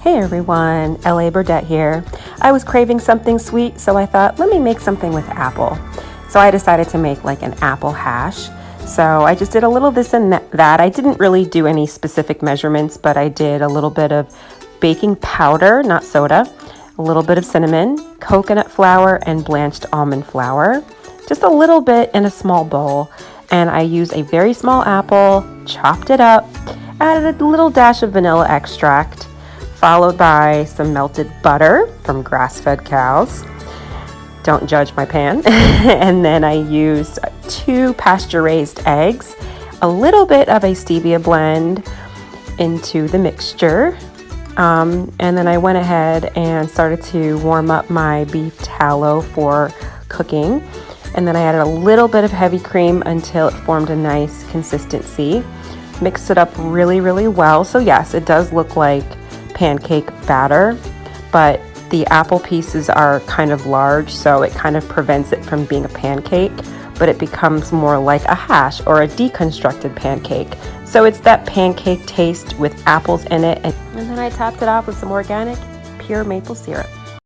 Hey everyone, LA Burdette here. I was craving something sweet, so I thought, let me make something with apple. So I decided to make like an apple hash. So I just did a little this and that. I didn't really do any specific measurements, but I did a little bit of baking powder, not soda, a little bit of cinnamon, coconut flour, and blanched almond flour. Just a little bit in a small bowl. And I used a very small apple, chopped it up, added a little dash of vanilla extract, followed by some melted butter from grass-fed cows. Don't judge my pan. And then I used 2 pasture-raised eggs, a little bit of a stevia blend into the mixture. And then I went ahead and started to warm up my beef tallow for cooking. And then I added a little bit of heavy cream until it formed a nice consistency. Mixed it up really, really well. So yes, it does look like pancake batter, but the apple pieces are kind of large, so it kind of prevents it from being a pancake, but it becomes more like a hash or a deconstructed pancake. So it's that pancake taste with apples in it. And then I topped it off with some organic pure maple syrup.